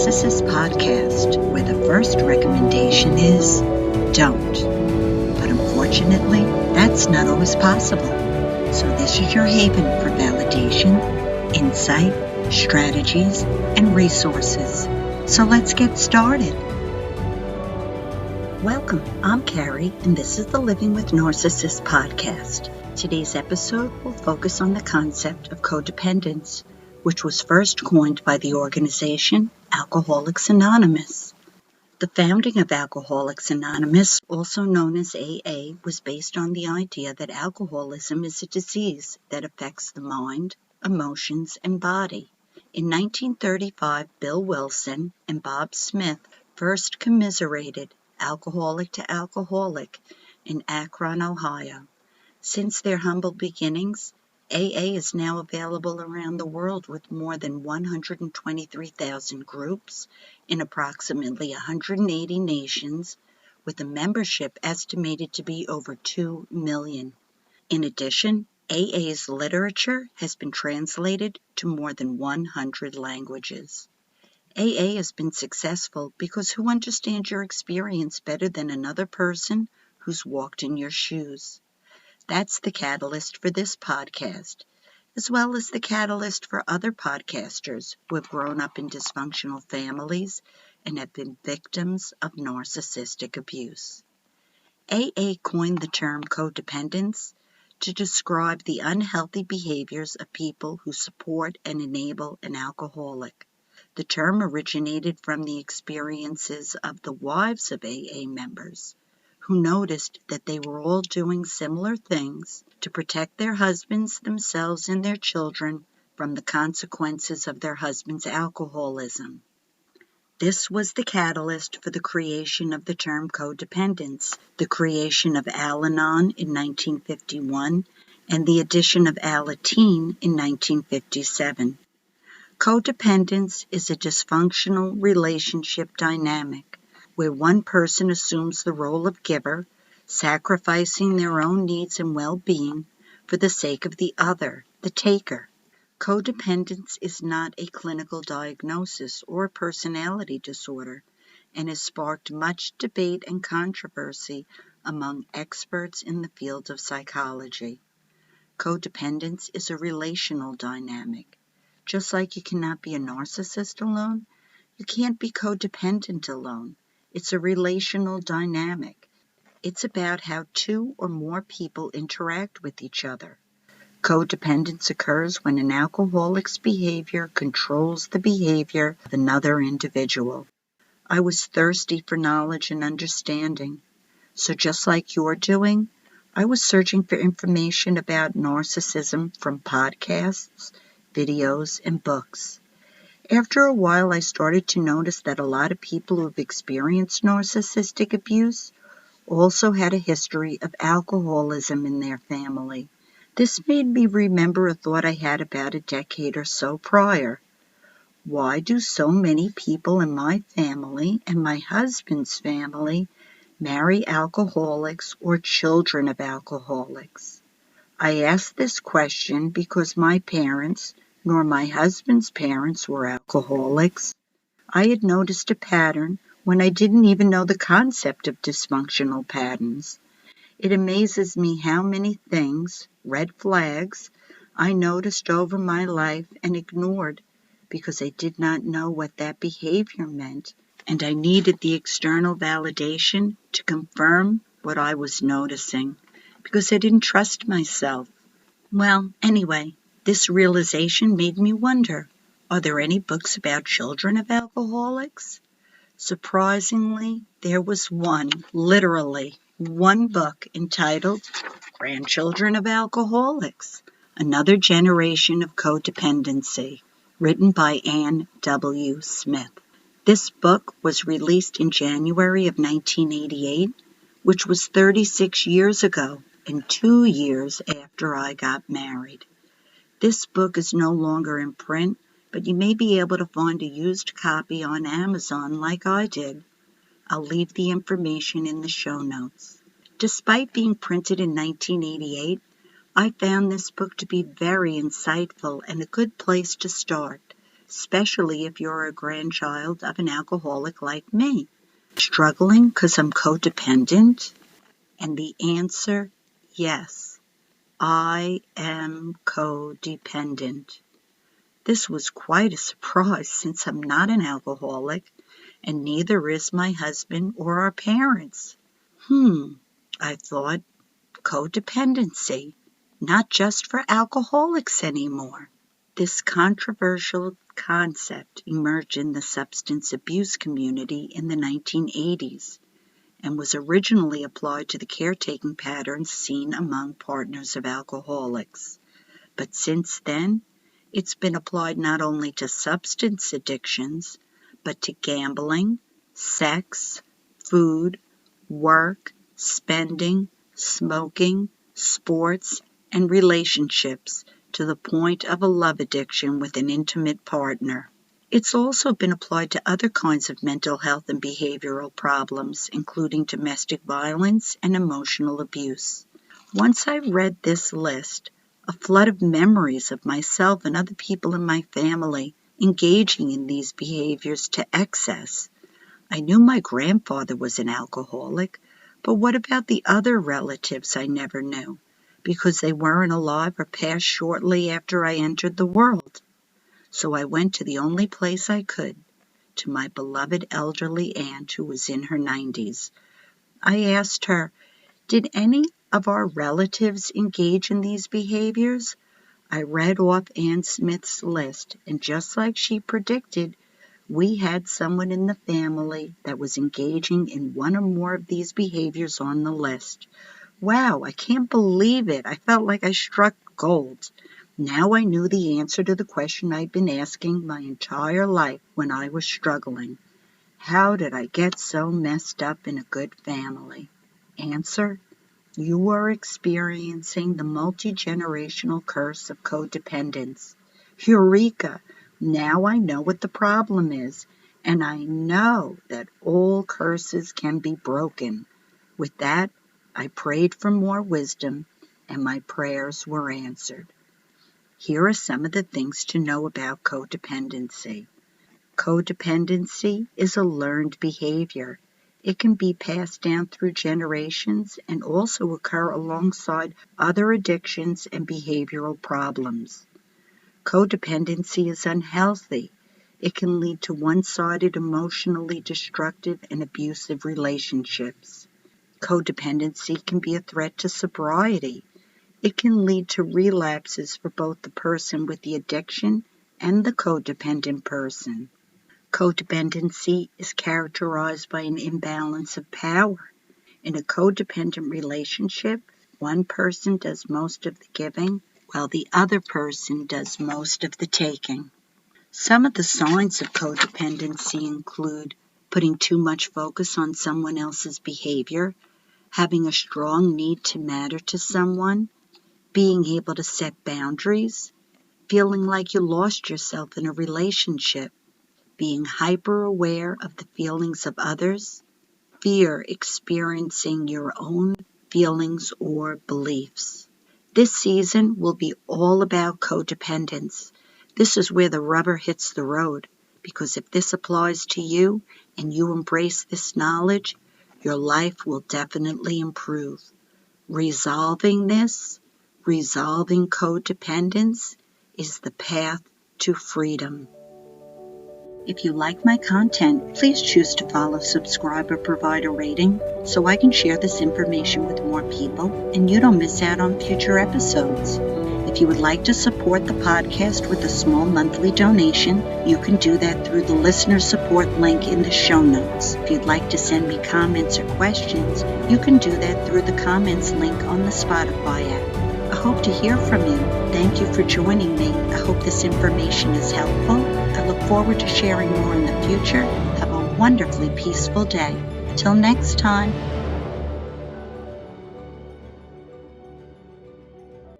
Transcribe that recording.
Narcissist Podcast, where the first recommendation is don't. But unfortunately, that's not always possible. So this is your haven for validation, insight, strategies, and resources. So let's get started. Welcome, I'm Carrie, and this is the Living with Narcissists podcast. Today's episode will focus on the concept of codependence, which was first coined by the organization Alcoholics Anonymous. The founding of Alcoholics Anonymous, also known as AA, was based on the idea that alcoholism is a disease that affects the mind, emotions, and body. In 1935, Bill Wilson and Bob Smith first commiserated Alcoholic to Alcoholic in Akron, Ohio. Since their humble beginnings, AA is now available around the world with more than 123,000 groups in approximately 180 nations, with a membership estimated to be over 2 million. In addition, AA's literature has been translated to more than 100 languages. AA has been successful because who understands your experience better than another person who's walked in your shoes? That's the catalyst for this podcast, as well as the catalyst for other podcasters who have grown up in dysfunctional families and have been victims of narcissistic abuse. AA coined the term codependence to describe the unhealthy behaviors of people who support and enable an alcoholic. The term originated from the experiences of the wives of AA members, who noticed that they were all doing similar things to protect their husbands, themselves, and their children from the consequences of their husband's alcoholism. This was the catalyst for the creation of the term codependence, the creation of Al-Anon in 1951, and the addition of Alateen in 1957. Codependence is a dysfunctional relationship dynamic where one person assumes the role of giver, sacrificing their own needs and well-being for the sake of the other, the taker. Codependence is not a clinical diagnosis or a personality disorder and has sparked much debate and controversy among experts in the field of psychology. Codependence is a relational dynamic. Just like you cannot be a narcissist alone, you can't be codependent alone. It's a relational dynamic. It's about how two or more people interact with each other. Codependence occurs when an alcoholic's behavior controls the behavior of another individual. I was thirsty for knowledge and understanding. So just like you're doing, I was searching for information about narcissism from podcasts, videos, and books. After a while, I started to notice that a lot of people who have experienced narcissistic abuse also had a history of alcoholism in their family. This made me remember a thought I had about a decade or so prior. Why do so many people in my family and my husband's family marry alcoholics or children of alcoholics? I asked this question because my parents, nor my husband's parents, were alcoholics. I had noticed a pattern when I didn't even know the concept of dysfunctional patterns. It amazes me how many things, red flags, I noticed over my life and ignored because I did not know what that behavior meant, and I needed the external validation to confirm what I was noticing because I didn't trust myself. Well, anyway, this realization made me wonder, are there any books about children of alcoholics? Surprisingly, there was one, literally one book entitled Grandchildren of Alcoholics, Another Generation of Codependency, written by Ann W. Smith. This book was released in January of 1988, which was 36 years ago and 2 years after I got married. This book is no longer in print, but you may be able to find a used copy on Amazon like I did. I'll leave the information in the show notes. Despite being printed in 1988, I found this book to be very insightful and a good place to start especially if you're a grandchild of an alcoholic like me. Struggling because I'm codependent? And the answer, yes, I am codependent. This was quite a surprise since I'm not an alcoholic, and neither is my husband or our parents. I thought, codependency, not just for alcoholics anymore. This controversial concept emerged in the substance abuse community in the 1980s and was originally applied to the caretaking patterns seen among partners of alcoholics. But since then, it's been applied not only to substance addictions, but to gambling, sex, food, work, spending, smoking, sports, and relationships, to the point of a love addiction with an intimate partner. It's also been applied to other kinds of mental health and behavioral problems, including domestic violence and emotional abuse. Once I read this list, a flood of memories of myself and other people in my family engaging in these behaviors to excess. I knew my grandfather was an alcoholic, but what about the other relatives I never knew, because they weren't alive or passed shortly after I entered the world? So I went to the only place I could, to my beloved elderly aunt who was in her 90s. I asked her, did any of our relatives engage in these behaviors? I read off Ann Smith's list, and just like she predicted, we had someone in the family that was engaging in one or more of these behaviors on the list. Wow, I can't believe it. I felt like I struck gold. Now I knew the answer to the question I'd been asking my entire life when I was struggling. How did I get so messed up in a good family? Answer: you are experiencing the multi-generational curse of codependence. Eureka! Now I know what the problem is, and I know that all curses can be broken. With that, I prayed for more wisdom, and my prayers were answered. Here are some of the things to know about codependency. Codependency is a learned behavior. It can be passed down through generations and also occur alongside other addictions and behavioral problems. Codependency is unhealthy. It can lead to one-sided, emotionally destructive and abusive relationships. Codependency can be a threat to sobriety. It can lead to relapses for both the person with the addiction and the codependent person. Codependency is characterized by an imbalance of power. In a codependent relationship, one person does most of the giving, while the other person does most of the taking. Some of the signs of codependency include putting too much focus on someone else's behavior, having a strong need to matter to someone, being able to set boundaries, feeling like you lost yourself in a relationship, being hyper-aware of the feelings of others, fear experiencing your own feelings or beliefs. This season will be all about codependence. This is where the rubber hits the road, because if this applies to you and you embrace this knowledge, your life will definitely improve. Resolving codependence, is the path to freedom. If you like my content, please choose to follow, subscribe, or provide a rating so I can share this information with more people and you don't miss out on future episodes. If you would like to support the podcast with a small monthly donation, you can do that through the listener support link in the show notes. If you'd like to send me comments or questions, you can do that through the comments link on the Spotify app. I hope to hear from you. Thank you for joining me. I hope this information is helpful. I look forward to sharing more in the future. Have a wonderfully peaceful day. Till next time.